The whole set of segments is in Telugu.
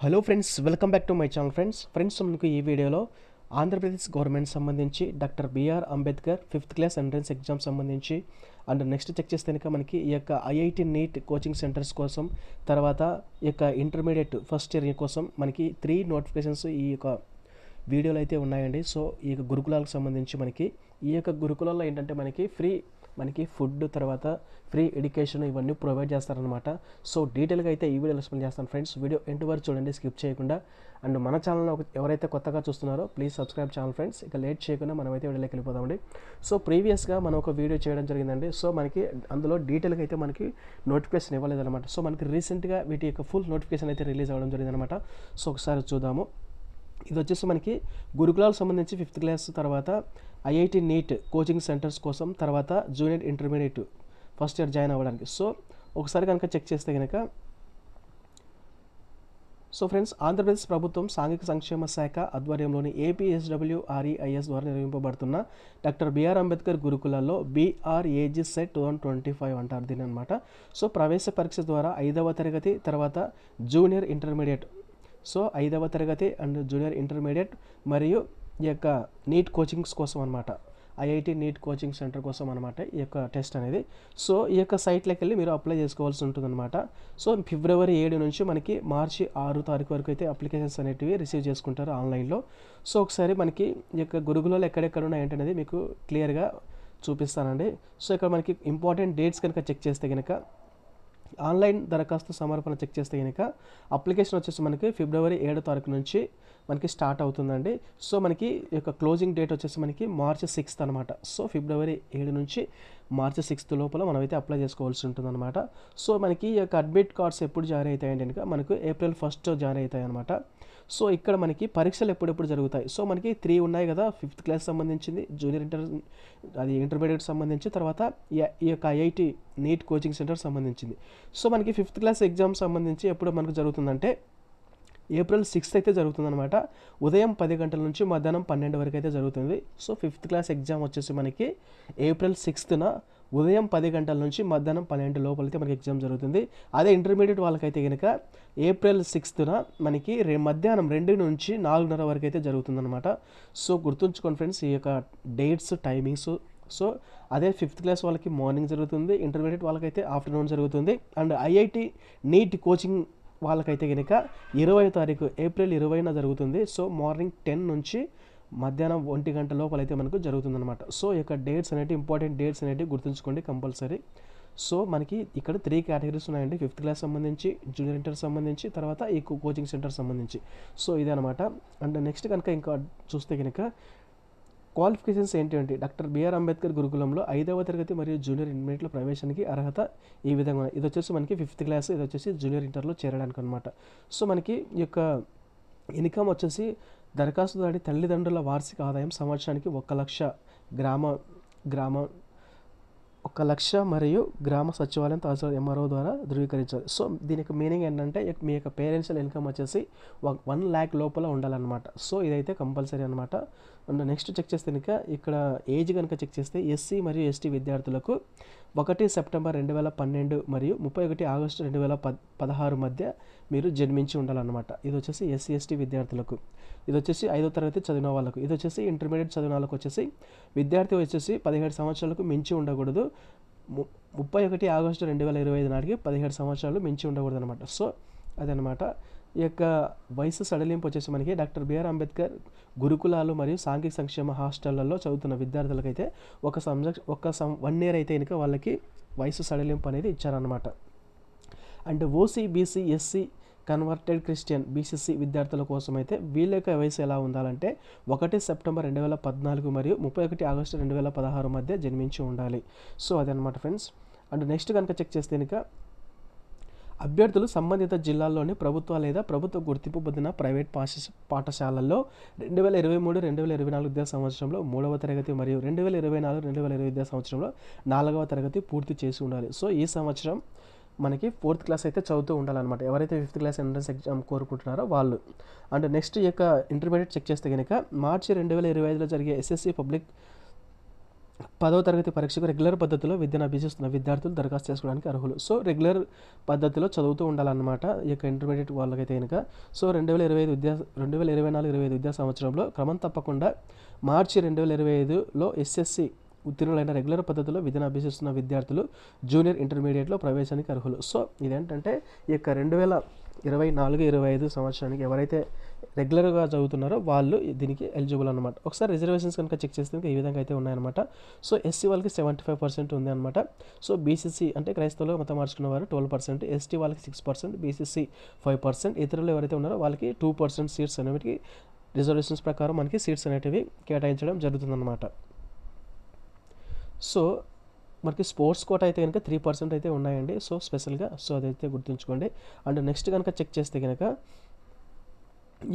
Hello friends, welcome back to my channel. Friends మనకు ఈ వీడియోలో ఆంధ్రప్రదేశ్ గవర్నమెంట్ సంబంధించి doctor BR Ambedkar 5th class entrance exam సంబంధించి అండ్ నెక్స్ట్ చెక్ చేస్తే కనుక మనకి ఈ యొక్క ఐఐటి నీట్ కోచింగ్ సెంటర్స్ కోసం, తర్వాత ఈ యొక్క ఇంటర్మీడియట్ ఫస్ట్ ఇయర్ కోసం మనకి 3 నోటిఫికేషన్స్ ఈ యొక్క వీడియోలు అయితే ఉన్నాయండి. సో ఈ యొక్క గురుకులాలకు సంబంధించి మనకి ఈ యొక్క గురుకులాల్లో ఏంటంటే మనకి ఫుడ్, తర్వాత ఫ్రీ ఎడ్యుకేషన్ ఇవన్నీ ప్రొవైడ్ చేస్తారనమాట. సో డీటెయిల్గా అయితే ఈ వీడియోలో ఎక్స్ప్లెయిన్ చేస్తాను ఫ్రెండ్స్. వీడియో ఎండ్ వరకు చూడండి, స్కిప్ చేయకుండా. అండ్ మన ఛానల్ ఎవరైతే కొత్తగా చూస్తున్నారో ప్లీజ్ సబ్స్క్రైబ్ ఛానల్ ఫ్రెండ్స్. ఇక లేట్ చేయకుండా మనమైతే వీడియోలోకి వెళ్ళిపోదామండి. సో ప్రీవియస్గా మనం ఒక వీడియో చేయడం జరిగిందండి. సో మనకి అందులో డీటెయిల్గా అయితే మనకి నోటిఫికేషన్ ఇవ్వలేదన్నమాట. సో మనకి రీసెంట్గా వీటి యొక్క ఫుల్ నోటిఫికేషన్ అయితే రిలీజ్ అవ్వడం జరిగిందనమాట. సో ఒకసారి చూద్దాము. ఇది వచ్చేసి మనకి గురుకులాలకు సంబంధించి 5th క్లాస్, తర్వాత ఐఐటి నీట్ కోచింగ్ సెంటర్స్ కోసం, తర్వాత junior intermediate first year join అవ్వడానికి. సో ఒకసారి కనుక చెక్ చేస్తే కనుక ఫ్రెండ్స్, ఆంధ్రప్రదేశ్ ప్రభుత్వం సాంఘిక సంక్షేమ శాఖ ఆధ్వర్యంలోని ఏపీఎస్డబ్ల్యూఆర్ఈఐఎస్ ద్వారా నిర్వహింపబడుతున్న డాక్టర్ బిఆర్ అంబేద్కర్ గురుకులాల్లో బీఆర్ఏజీ సెట్ 2025 అంటారు దీని అనమాట. సో ప్రవేశ పరీక్ష ద్వారా 5వ తరగతి, తర్వాత జూనియర్ ఇంటర్మీడియట్, సో 5వ తరగతి అండ్ జూనియర్ ఇంటర్మీడియట్ మరియు ఈ యొక్క నీట్ కోచింగ్స్ కోసం అనమాట, ఐఐటి నీట్ కోచింగ్ సెంటర్ కోసం అనమాట ఈ యొక్క టెస్ట్ అనేది. సో ఈ యొక్క సైట్లోకి వెళ్ళి మీరు అప్లై చేసుకోవాల్సి ఉంటుందన్నమాట. సో ఫిబ్రవరి 7 నుంచి మనకి మార్చి 6 తారీఖు వరకు అయితే అప్లికేషన్స్ అనేటివి రిసీవ్ చేసుకుంటారు ఆన్లైన్లో. సో ఒకసారి మనకి ఈ యొక్క గురుకులాలు ఎక్కడెక్కడ ఉన్నాయి ఏంటనేది మీకు క్లియర్గా చూపిస్తానండి. సో ఇక్కడ మనకి ఇంపార్టెంట్ డేట్స్ కనుక చెక్ చేస్తే కనుక, ఆన్లైన్ దరఖాస్తు సమర్పణ చెక్ చేస్తే కనుక అప్లికేషన్ వచ్చేసి మనకి ఫిబ్రవరి 7 తారీఖు నుంచి మనకి స్టార్ట్ అవుతుందండి. సో మనకి యొక్క క్లోజింగ్ డేట్ వచ్చేసి మనకి మార్చి 6th అనమాట. సో ఫిబ్రవరి 7 నుంచి మార్చి 6th లోపల మనమైతే అప్లై చేసుకోవాల్సి ఉంటుందన్నమాట. సో మనకి ఈ యొక్క అడ్మిట్ కార్డ్స్ ఎప్పుడు జారీ అవుతాయంటే కనుక మనకు April 1st జారీ అవుతాయి అనమాట. సో ఇక్కడ మనకి పరీక్షలు ఎప్పుడెప్పుడు జరుగుతాయి. సో మనకి 3 ఉన్నాయి కదా, 5th క్లాస్ సంబంధించింది, జూనియర్ ఇంటర్మీడియట్ సంబంధించి, తర్వాత ఈ యొక్క ఐఐటి నీట్ కోచింగ్ సెంటర్ సంబంధించింది. సో మనకి 5th క్లాస్ ఎగ్జామ్ సంబంధించి ఎప్పుడు మనకు జరుగుతుందంటే April 6th అయితే జరుగుతుందన్నమాట. ఉదయం 10 గంటల నుంచి మధ్యాహ్నం 12 వరకు అయితే జరుగుతుంది. సో 5th క్లాస్ ఎగ్జామ్ వచ్చేసి మనకి April 6th ఉదయం 10 గంటల నుంచి మధ్యాహ్నం 12 లోపలైతే మనకి ఎగ్జామ్ జరుగుతుంది. అదే ఇంటర్మీడియట్ వాళ్ళకైతే కనుక April 6th మనకి మధ్యాహ్నం 2 నుంచి 4:30 వరకు అయితే జరుగుతుందన్నమాట. సో గుర్తుంచుకోండి ఫ్రెండ్స్ ఈ యొక్క డేట్స్, టైమింగ్స్. సో అదే 5th క్లాస్ వాళ్ళకి మార్నింగ్ జరుగుతుంది, ఇంటర్మీడియట్ వాళ్ళకైతే ఆఫ్టర్నూన్ జరుగుతుంది. అండ్ ఐఐటి నీట్ కోచింగ్ వాళ్ళకైతే కనుక 20వ తారీఖు April 20న జరుగుతుంది. సో మార్నింగ్ 10 నుంచి మధ్యాహ్నం 1 గంట లోపల అయితే మనకు జరుగుతుందన్నమాట. సో ఈ యొక్క డేట్స్ అనేవి ఇంపార్టెంట్ డేట్స్ అనేవి గుర్తుంచుకోండి కంపల్సరీ. సో మనకి ఇక్కడ 3 కేటగిరీస్ ఉన్నాయండి, 5th క్లాస్ సంబంధించి, జూనియర్ ఇంటర్ సంబంధించి, తర్వాత ఈ కోచింగ్ సెంటర్ సంబంధించి. సో ఇదే అనమాట. అండ్ నెక్స్ట్ కనుక ఇంకా చూస్తే కనుక క్వాలిఫికేషన్స్ ఏంటి, డాక్టర్ బిఆర్ అంబేద్కర్ గురుకులంలో 5వ తరగతి మరియు జూనియర్ ఇంటర్మీడియట్లో ప్రవేశానికి అర్హత ఈ విధంగా. ఇది వచ్చేసి మనకి 5th క్లాస్, ఇది వచ్చేసి జూనియర్ ఇంటర్లో చేరడానికి అనమాట. సో మనకి ఈ యొక్క ఇన్కమ్ వచ్చేసి దరఖాస్తుదారి తల్లిదండ్రుల వార్షిక ఆదాయం సంవత్సరానికి 1,00,000 మరియు గ్రామ సచివాలయం తహసీల్దార్ ఎంఆర్ఓ ద్వారా ధృవీకరించాలి. సో దీని యొక్క మీనింగ్ ఏంటంటే మీ యొక్క పేరెన్షియల్ ఇన్కమ్ వచ్చేసి 1 lakh లోపల ఉండాలన్నమాట. సో ఇదైతే కంపల్సరీ అనమాట. అండ్ నెక్స్ట్ చెక్ చేస్తే కనుక ఇక్కడ ఏజ్ కనుక చెక్ చేస్తే ఎస్సీ మరియు ఎస్టీ విద్యార్థులకు 1 సెప్టెంబర్ 2012 మరియు 31 ఆగస్టు 2016 మధ్య మీరు జన్మించి ఉండాలన్నమాట. ఇది వచ్చేసి ఎస్సీ ఎస్టీ విద్యార్థులకు. ఇది వచ్చేసి 5వ తరగతి చదివిన వాళ్ళకు. ఇది వచ్చేసి ఇంటర్మీడియట్ చదివిన వాళ్ళకు వచ్చేసి విద్యార్థి వచ్చేసి 17 సంవత్సరాలకు మించి ఉండకూడదు. 31 ఆగస్టు 2025 నాటికి 17 సంవత్సరాలు మించి ఉండకూడదు అనమాట. సో అదనమాట. ఈ యొక్క వయసు సడలింపు వచ్చేసి మనకి డాక్టర్ బిఆర్ అంబేద్కర్ గురుకులాలు మరియు సాంఘిక సంక్షేమ హాస్టళ్లలో చదువుతున్న విద్యార్థులకైతే 1 year అయితే కనుక వాళ్ళకి వయసు సడలింపు అనేది ఇచ్చారనమాట. And OC, BC, SC, converted Christian, BCC విద్యార్థుల కోసం అయితే వీళ్ళ యొక్క వయసు ఎలా ఉండాలంటే 1 సెప్టెంబర్ 2014 మరియు 31 ఆగస్టు 2016 మధ్య జన్మించి ఉండాలి. సో అదనమాట ఫ్రెండ్స్. అండ్ నెక్స్ట్ కనుక చెక్ చేస్తే కనుక అభ్యర్థులు సంబంధిత జిల్లాల్లోని ప్రభుత్వ లేదా ప్రభుత్వ గుర్తింపు పొందిన ప్రైవేట్ పాఠశాలల్లో 2023-2024 విద్యా సంవత్సరంలో 3వ తరగతి మరియు 2024-2025 విద్యా సంవత్సరంలో 4వ తరగతి పూర్తి చేసి ఉండాలి. సో ఈ సంవత్సరం మనకి 4th క్లాస్ అయితే చదువుతూ ఉండాలన్నమాట, ఎవరైతే 5th క్లాస్ ఎంట్రన్స్ ఎగ్జామ్ కోరుకుంటున్నారో వాళ్ళు. అండ్ నెక్స్ట్ ఈ యొక్క ఇంటర్మీడియట్ చెక్ చేస్తే కనుక మార్చి 2025లో జరిగే ఎస్ఎస్సి పబ్లిక్ 10వ తరగతి పరీక్షకు రెగ్యులర్ పద్ధతిలో విద్యను అభ్యసిస్తున్న విద్యార్థులు దరఖాస్తు చేసుకోవడానికి అర్హులు. సో రెగ్యులర్ పద్ధతిలో చదువుతూ ఉండాలన్నమాట ఈ యొక్క ఇంటర్మీడియట్ వాళ్ళకైతే కనుక. సో 2024-25 విద్యా సంవత్సరంలో క్రమం తప్పకుండా మార్చి 2025లో ఎస్ఎస్సి ఉత్తీర్ణులైన రెగ్యులర్ పద్ధతిలో విద్యను అభ్యసిస్తున్న విద్యార్థులు జూనియర్ ఇంటర్మీడియట్లో ప్రవేశానికి అర్హులు. సో ఇదేంటంటే ఈ యొక్క 2024-25 సంవత్సరానికి ఎవరైతే రెగ్యులర్గా చదువుతున్నారో వాళ్ళు దీనికి ఎలిజిబుల్ అనమాట. ఒకసారి రిజర్వేషన్స్ కనుక చెక్ చేస్తే ఈ విధంగా అయితే ఉన్నాయన్నమాట. సో ఎస్సీ వాళ్ళకి 75% ఉంది అనమాట. సో బీసీసీ అంటే క్రైస్తవులు మతం మార్చుకున్న వారు 12%, ఎస్టీ వాళ్ళకి 6%, బీసీసీ 5%, ఇతరులు ఎవరైతే ఉన్నారో వాళ్ళకి 2% సీట్స్ అనేవి రిజర్వేషన్స్ ప్రకారం మనకి సీట్స్ అనేటివి కేటాయించడం జరుగుతుందన్నమాట. సో మనకి స్పోర్ట్స్ కోట అయితే కనుక 3% అయితే ఉన్నాయండి. సో స్పెషల్గా సో అదైతే గుర్తుంచుకోండి. అండ్ నెక్స్ట్ కనుక చెక్ చేస్తే కనుక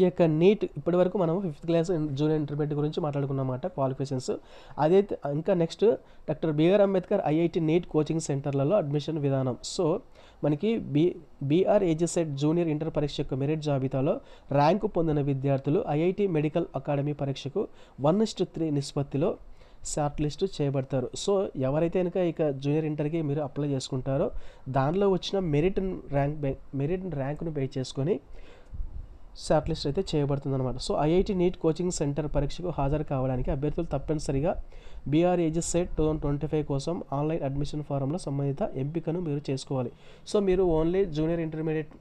ఈ యొక్క నీట్ ఇప్పటి వరకు మనం 5th క్లాస్ జూనియర్ ఇంటర్మీడియట్ గురించి మాట్లాడుకున్నమాట క్వాలిఫికేషన్స్. అదైతే ఇంకా next doctor BR Ambedkar IIT NEET coaching సెంటర్లలో అడ్మిషన్ విధానం. సో మనకి బీఆర్ఏజీ సెట్ జూనియర్ ఇంటర్ పరీక్ష యొక్క మెరిట్ జాబితాలో ర్యాంకు పొందిన విద్యార్థులు ఐఐటి మెడికల్ అకాడమీ పరీక్షకు 1:3 నిష్పత్తిలో షార్ట్ లిస్ట్ చేయబడతారు. సో ఎవరైతే కనుక ఇక జూనియర్ ఇంటర్కి మీరు అప్లై చేసుకుంటారో దానిలో వచ్చిన మెరిట్ ర్యాంక్ను బేస్ చేసుకొని షార్ట్ లిస్ట్ అయితే చేయబడుతుంది అనమాట. So IIT NEET coaching centre పరీక్షకు హాజరు కావడానికి అభ్యర్థులు తప్పనిసరిగా బీఆర్ఏజీ సెట్ 2025 కోసం ఆన్లైన్ అడ్మిషన్ ఫారంలో సంబంధిత ఎంపికను మీరు చేసుకోవాలి. సో మీరు ఓన్లీ జూనియర్ ఇంటర్మీడియట్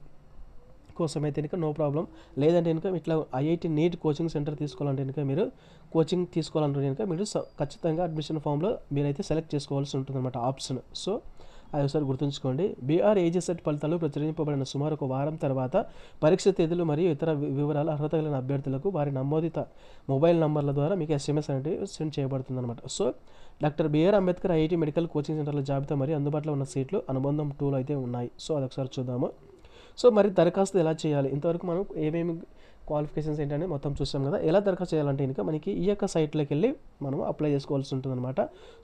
కోసం అయితే కనుక నో ప్రాబ్లం. లేదంటే కనుక ఇట్లా ఐఐటి నీట్ కోచింగ్ సెంటర్ తీసుకోవాలంటే కనుక మీరు కోచింగ్ తీసుకోవాలంటే కనుక మీరు ఖచ్చితంగా అడ్మిషన్ ఫామ్లో మీరైతే సెలెక్ట్ చేసుకోవాల్సి ఉంటుంది అనమాట ఆప్షన్. సో అది ఒకసారి గుర్తుంచుకోండి. బీఆర్ఏజీ సెట్ ఫలితాలు ప్రచురింపబడిన సుమారు ఒక వారం తర్వాత పరీక్ష తేదీలు మరియు ఇతర వివరాలు అర్హత కలిగిన అభ్యర్థులకు వారి నమోదిత మొబైల్ నంబర్ల ద్వారా మీకు SMS అనేది సెండ్ చేయబడుతుంది అనమాట. So doctor BR Ambedkar IIT medical coaching సెంటర్ల జాబితా మరియు అందుబాటులో ఉన్న సీట్లు అనుబంధం 2లో అయితే ఉన్నాయి. సో అదొకసారి చూద్దాము. సో మరి దరఖాస్తు ఎలా చేయాలి? ఇంతవరకు మనం ఏమేమి క్వాలిఫికేషన్స్ ఏంటనే మొత్తం చూసాం కదా. ఎలా దరఖాస్తు చేయాలంటే ఇంకా మనకి ఈ యొక్క సైట్లోకి వెళ్ళి మనం అప్లై చేసుకోవాల్సి ఉంటుంది అనమాట.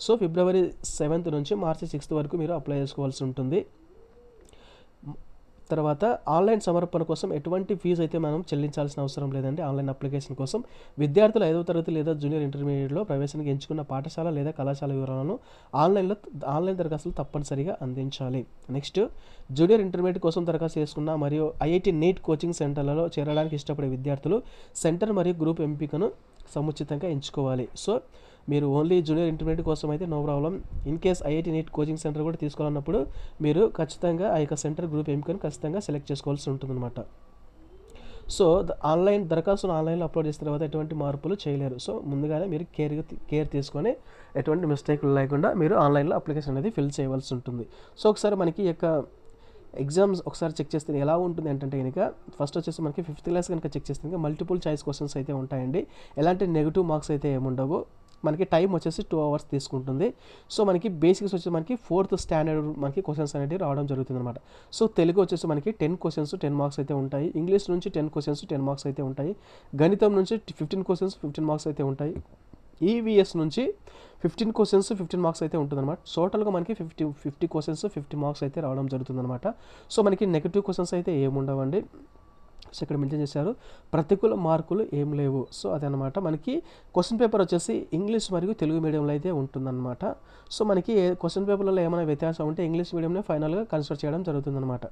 సో February 7th నుంచి March 6th వరకు మీరు అప్లై చేసుకోవాల్సి ఉంటుంది. తర్వాత ఆన్లైన్ సమర్పణ కోసం ఎటువంటి ఫీజు అయితే మనం చెల్లించాల్సిన అవసరం లేదండి. ఆన్లైన్ అప్లికేషన్ కోసం విద్యార్థులు 5వ తరగతి లేదా జూనియర్ ఇంటర్మీడియట్లో ప్రవేశానికి ఎంచుకున్న పాఠశాల లేదా కళాశాల వివరాలను ఆన్లైన్ దరఖాస్తులు తప్పనిసరిగా అందించాలి. నెక్స్ట్ జూనియర్ ఇంటర్మీడియట్ కోసం దరఖాస్తు చేసుకున్న మరియు ఐఐటి నీట్ కోచింగ్ సెంటర్లలో చేరడానికి ఇష్టపడే విద్యార్థులు సెంటర్ మరియు గ్రూప్ ఎంపికను సముచితంగా ఎంచుకోవాలి. సో మీరు ఓన్లీ జూనియర్ ఇంటర్మీడియట్ కోసం అయితే no problem. In case IIT NEET coaching centre కూడా తీసుకోవాలన్నప్పుడు మీరు ఖచ్చితంగా ఆ యొక్క సెంటర్ గ్రూప్ ఎంపికను ఖచ్చితంగా సెలెక్ట్ చేసుకోవాల్సి ఉంటుందన్నమాట. సో దరఖాస్తును ఆన్లైన్లో అప్లోడ్ చేసిన తర్వాత ఎటువంటి మార్పులు చేయలేరు. సో ముందుగానే మీరు కేర్ తీసుకొని ఎటువంటి మిస్టేక్లు లేకుండా మీరు ఆన్లైన్లో అప్లికేషన్ అనేది ఫిల్ చేయవలసి ఉంటుంది. సో ఒకసారి మనకి ఈ యొక్క ఎగ్జామ్స్ ఒకసారి చెక్ చేస్తే ఎలా ఉంటుంది అంటే కనుక ఫస్ట్ వచ్చేసి మనకి 5th క్లాస్ కనుక చెక్ చేస్తే కనుక మల్టిపుల్ చాయిస్ క్వశ్చన్స్ అయితే ఉంటాయండి. ఎలాంటి నెగిటివ్ మార్క్స్ అయితే ఏముండవు. మనకి టైం వచ్చేసి 2 hours తీసుకుంటుంది. సో మనకి బేసిక్స్ వచ్చి మనకి 4th standard మనకి క్వశ్చన్స్ అనేవి రావడం జరుగుతుంది అనమాట. సో తెలుగు వచ్చేసి మనకి 10 questions 10 marks అయితే ఉంటాయి. ఇంగ్లీష్ నుంచి 10 questions 10 marks అయితే ఉంటాయి. గణితం నుంచి 15 questions 15 marks అయితే ఉంటాయి. ఈవీఎస్ నుంచి 15 questions 15 marks అయితే ఉంటుందన్నమాట. టోటల్గా మనకి 50 questions 50 marks అయితే రావడం జరుగుతుందన్నమాట. సో మనకి నెగిటివ్ క్వశ్చన్స్ అయితే ఏముండవండి. సో ఇక్కడ మెన్షన్ చేశారు ప్రతికూల మార్కులు ఏం లేవు. సో అదనమాట మనకి క్వశ్చన్ పేపర్ వచ్చేసి ఇంగ్లీష్ మరియు తెలుగు మీడియంలో అయితే ఉంటుందన్నమాట. సో మనకి క్వశ్చన్ పేపర్లలో ఏమైనా వ్యత్యాసం ఉంటే ఇంగ్లీష్ మీడియంలో ఫైనల్గా కన్సిడర్ చేయడం జరుగుతుందన్నమాట.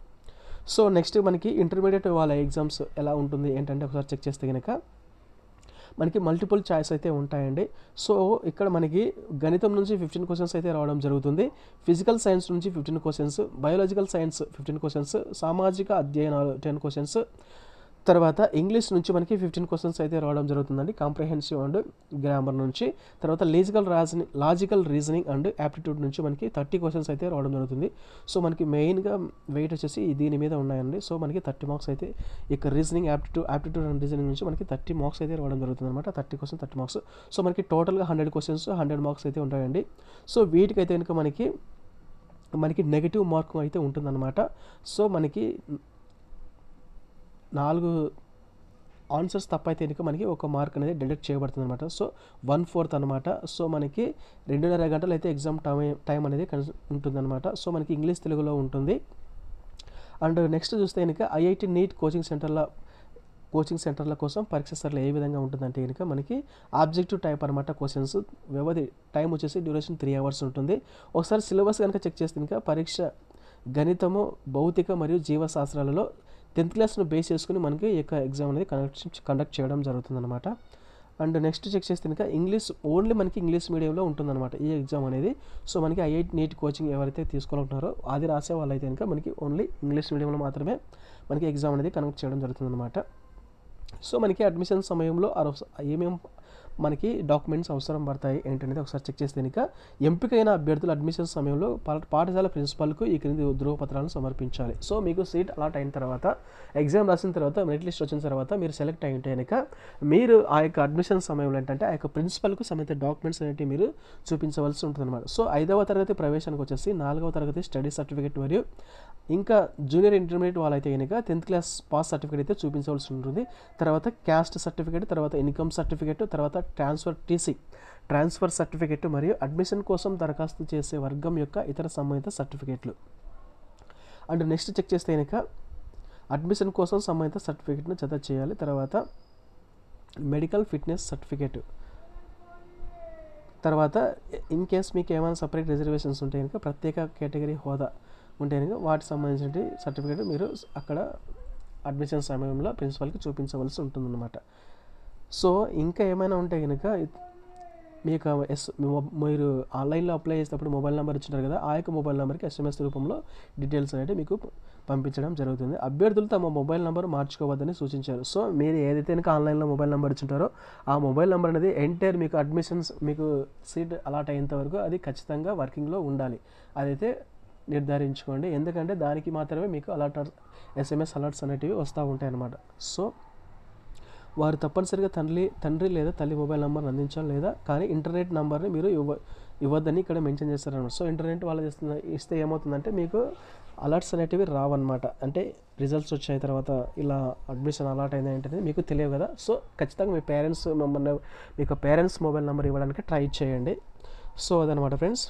సో నెక్స్ట్ మనకి ఇంటర్మీడియట్ వాళ్ళ ఎగ్జామ్స్ ఎలా ఉంటుంది ఏంటంటే ఒకసారి చెక్ చేస్తే కనుక మనకి మల్టిపుల్ చాయిస్ అయితే ఉంటాయండి. సో ఇక్కడ మనకి గణితం నుంచి 15 questions అయితే రావడం జరుగుతుంది. ఫిజికల్ సైన్స్ నుంచి 15 questions, బయాలజికల్ సైన్స్ 15 questions, సామాజిక అధ్యయనాలు 10 questions, తర్వాత ఇంగ్లీష్ నుంచి మనకి 15 questions అయితే రావడం జరుగుతుందండి. కాంప్రహెన్సివ్ అండ్ గ్రామర్ నుంచి. తర్వాత లాజికల్ రీజనింగ్ అండ్ యాప్టిట్యూడ్ నుంచి మనకి 30 questions అయితే రావడం జరుగుతుంది. సో మనకి మెయిన్గా వెయిట్ వచ్చేసి దీని మీద ఉన్నాయండి. సో మనకి 30 marks అయితే ఇక రీజనింగ్ యాప్టిట్యూడ్ అండ్ రీజనింగ్ నుంచి మనకి 30 marks అయితే రావడం జరుగుతుంది అనమాట. 30 questions 30 marks. సో మనకి టోటల్గా 100 questions 100 marks అయితే ఉంటాయండి. సో వీటికైతే కనుక మనకి నెగిటివ్ మార్క్ అయితే ఉంటుందన్నమాట. సో మనకి 4 ఆన్సర్స్ తప్పైతే కనుక మనకి 1 మార్క్ అనేది డిడక్ట్ చేయబడుతుంది అనమాట. సో 1/4 అనమాట. సో మనకి 2.5 గంటలు అయితే ఎగ్జామ్ టైం అనేది ఉంటుందన్నమాట. సో మనకి ఇంగ్లీష్ తెలుగులో ఉంటుంది. అండ్ నెక్స్ట్ చూస్తే కనుక ఐఐటి నీట్ కోచింగ్ సెంటర్ల కోచింగ్ సెంటర్ల కోసం పరీక్ష సరళి ఏ విధంగా ఉంటుందంటే కనుక మనకి ఆబ్జెక్టివ్ టైప్ అనమాట క్వశ్చన్స్. వ్యవధి టైం వచ్చేసి డ్యూరేషన్ 3 hours ఉంటుంది. ఒకసారి సిలబస్ కనుక చెక్ చేస్తే కనుక పరీక్ష గణితము, భౌతిక మరియు జీవశాస్త్రాలలో 10th క్లాస్ను బేస్ చేసుకుని మనకి ఈ యొక్క ఎగ్జామ్ అనేది కండక్ట్ చేయడం జరుగుతుందన్నమాట. అండ్ నెక్స్ట్ చెక్ చేస్తే కనుక ఇంగ్లీష్ ఓన్లీ మనకి ఇంగ్లీష్ మీడియంలో ఉంటుందన్నమాట ఈ ఎగ్జామ్ అనేది. సో మనకి IIT నీట్ కోచింగ్ ఎవరైతే తీసుకోవాలనుకుంటున్నారో అది రాసే వాళ్ళైతే కనుక మనకి ఓన్లీ ఇంగ్లీష్ మీడియంలో మాత్రమే మనకి ఎగ్జామ్ అనేది కండక్ట్ చేయడం జరుగుతుందన్నమాట. సో మనకి అడ్మిషన్ సమయంలో ఏమేమి మనకి డాక్యుమెంట్స్ అవసరం పడతాయి ఏంటనేది ఒకసారి చెక్ చేస్తే కనుక ఎంపికైన అభ్యర్థులు అడ్మిషన్ సమయంలో పాఠశాల ప్రిన్సిపాల్కు ఈ క్రింది ధృవపత్రాలను సమర్పించాలి. సో మీకు సీట్ అలాట్ అయిన తర్వాత, ఎగ్జామ్ రాసిన తర్వాత, మెరిట్ లిస్ట్ వచ్చిన తర్వాత మీరు సెలెక్ట్ అయి ఉంటే కనుక మీరు ఆ యొక్క అడ్మిషన్ సమయంలో ఏంటంటే ఆ యొక్క ప్రిన్సిపల్కు సంబంధించిన డాక్యుమెంట్స్ అనేవి మీరు చూపించవలసి ఉంటుందన్నమాట. సో 5వ తరగతి ప్రవేశానికి వచ్చేసి 4వ తరగతి స్టడీ సర్టిఫికేట్ మరియు ఇంకా జూనియర్ ఇంటర్మీడియట్ వాళ్ళైతే కనుక 10th క్లాస్ పాస్ సర్టిఫికేట్ అయితే చూపించవలసి ఉంటుంది. తర్వాత క్యాస్ట్ సర్టిఫికేట్, తర్వాత ఇన్కమ్ సర్టిఫికేట్, తర్వాత ట్రాన్స్ఫర్ సర్టిఫికేట్ మరియు అడ్మిషన్ కోసం దరఖాస్తు చేసే వర్గం యొక్క ఇతర సంబంధిత సర్టిఫికేట్లు. అండ్ నెక్స్ట్ చెక్ చేస్తే కనుక అడ్మిషన్ కోసం సంబంధిత సర్టిఫికేట్ను జత చేయాలి. తర్వాత మెడికల్ ఫిట్నెస్ సర్టిఫికేట్, తర్వాత ఇన్ కేస్ మీకు ఏమైనా సపరేట్ రిజర్వేషన్స్ ఉంటే కనుక ప్రత్యేక కేటగిరీ హోదా ఉంటే కనుక వాటికి సంబంధించిన సర్టిఫికేట్ మీరు అక్కడ అడ్మిషన్ సమయంలో ప్రిన్సిపల్కి చూపించవలసి ఉంటుందన్నమాట. సో ఇంకా ఏమైనా ఉంటే కనుక మీకు మీరు ఆన్లైన్లో అప్లై చేసేటప్పుడు మొబైల్ నెంబర్ ఇచ్చింటారు కదా, ఆ యొక్క మొబైల్ నెంబర్కి SMS రూపంలో డీటెయిల్స్ అనేవి మీకు పంపించడం జరుగుతుంది. అభ్యర్థులు తమ మొబైల్ నెంబర్ మార్చుకోవద్దని సూచించారు. సో మీరు ఏదైతే కనుక ఆన్లైన్లో మొబైల్ నెంబర్ ఇచ్చింటారో ఆ మొబైల్ నెంబర్ అనేది ఎంటైర్ మీకు అడ్మిషన్స్ మీకు సీట్ అలాట్ అయ్యేంత వరకు అది ఖచ్చితంగా వర్కింగ్లో ఉండాలి. అదైతే నిర్ధారించుకోండి. ఎందుకంటే దానికి మాత్రమే మీకు SMS అలర్ట్స్ అనేటివి వస్తూ ఉంటాయి అన్నమాట. సో వారు తప్పనిసరిగా తండ్రి లేదా తల్లి మొబైల్ నెంబర్ని అందించాలి, లేదా కానీ ఇంటర్నెట్ నెంబర్ని మీరు ఇవ్వద్దని ఇక్కడ మెన్షన్ చేస్తారన్నమాట. సో ఇంటర్నెట్ వాళ్ళు ఇస్తే ఏమవుతుందంటే మీకు అలర్ట్స్ అనేటివి రావన్నమాట. అంటే రిజల్ట్స్ వచ్చిన తర్వాత ఇలా అడ్మిషన్ అలాట్ అయింది ఏంటనేది మీకు తెలియదు కదా. సో ఖచ్చితంగా మీ పేరెంట్స్ మొబైల్ నెంబర్ ఇవ్వడానికి ట్రై చేయండి. సో అదనమాట ఫ్రెండ్స్.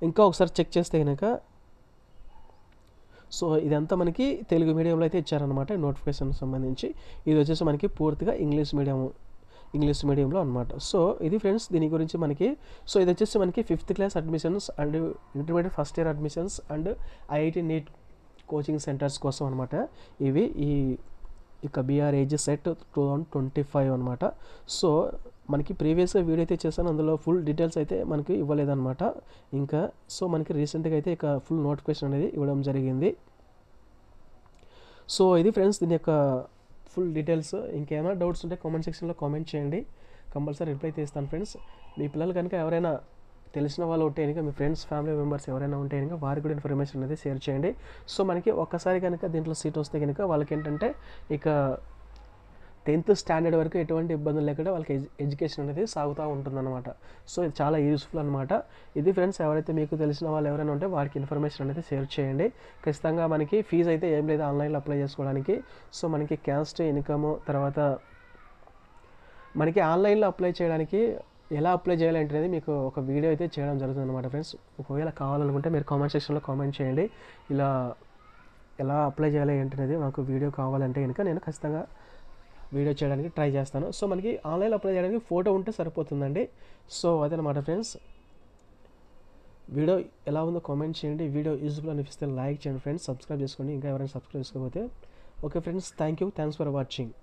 ఇంకా ఒకసారి చెక్ చేస్తే కనుక సో ఇదంతా మనకి తెలుగు మీడియంలో అయితే ఇచ్చారనమాట నోటిఫికేషన్ సంబంధించి. ఇది వచ్చేసి మనకి పూర్తిగా ఇంగ్లీష్ మీడియంలో అనమాట. సో ఇది ఫ్రెండ్స్ దీని గురించి మనకి. సో ఇది వచ్చేసి మనకి 5th class admissions and intermediate first year admissions and IIT NEET coaching centres కోసం అనమాట. ఇవి ఈ ఇక BRAG సెట్ 2025 అనమాట. సో మనకి ప్రీవియస్గా వీడియో అయితే చేశాను, అందులో ఫుల్ డీటెయిల్స్ అయితే మనకి ఇవ్వలేదన్నమాట ఇంకా. సో మనకి రీసెంట్గా అయితే ఇక ఫుల్ నోటిఫికేషన్ అనేది ఇవ్వడం జరిగింది. సో ఇది ఫ్రెండ్స్ దీని యొక్క ఫుల్ డీటెయిల్స్. ఇంకేమైనా డౌట్స్ ఉంటే కామెంట్ సెక్షన్లో కామెంట్ చేయండి, కంపల్సరీ రిప్లై చేస్తాను ఫ్రెండ్స్. మీ పిల్లలు కనుక ఎవరైనా తెలిసిన వాళ్ళు ఉంటే కనుక మీ ఫ్రెండ్స్ ఫ్యామిలీ మెంబర్స్ ఎవరైనా ఉంటే కనుక వారికి కూడా ఇన్ఫర్మేషన్ అనేది షేర్ చేయండి. సో మనకి ఒక్కసారి కనుక దీంట్లో సీట్ వస్తే కనుక వాళ్ళకి ఏంటంటే ఇక 10th స్టాండర్డ్ వరకు ఎటువంటి ఇబ్బందులు లేకుండా వాళ్ళకి ఎడ్యుకేషన్ అనేది సాగుతూ ఉంటుందన్నమాట. సో ఇది చాలా యూస్ఫుల్ అనమాట. ఇది ఫ్రెండ్స్ ఎవరైతే మీకు తెలిసిన వాళ్ళు ఎవరైనా ఉంటే వారికి ఇన్ఫర్మేషన్ అనేది షేర్ చేయండి. ఖచ్చితంగా మనకి ఫీజు అయితే ఏం లేదు ఆన్లైన్లో అప్లై చేసుకోవడానికి. సో మనకి క్యాస్ట్, ఇన్కమ్, తర్వాత మనకి ఆన్లైన్లో అప్లై చేయడానికి ఎలా అప్లై చేయాలంటే మీకు ఒక వీడియో అయితే చేయడం జరుగుతుంది అనమాట ఫ్రెండ్స్. ఒకవేళ కావాలనుకుంటే మీరు కామెంట్ సెక్షన్లో కామెంట్ చేయండి. ఇలా ఎలా అప్లై చేయాలి ఏంటనేది మాకు వీడియో కావాలంటే కనుక నేను ఖచ్చితంగా వీడియో చేయడానికి ట్రై చేస్తాను. సో మనకి ఆన్లైన్లో అప్లై చేయడానికి ఫోటో ఉంటే సరిపోతుందండి. సో అదనమాట ఫ్రెండ్స్. వీడియో ఎలా ఉందో కామెంట్ చేయండి. వీడియో యూజ్ఫుల్ అనిపిస్తే లైక్ చేయండి ఫ్రెండ్స్. సబ్స్క్రైబ్ చేసుకోండి ఇంకా ఎవరైనా సబ్స్క్రైబ్ చేసుకోకపోతే. Okay friends, thanks for watching.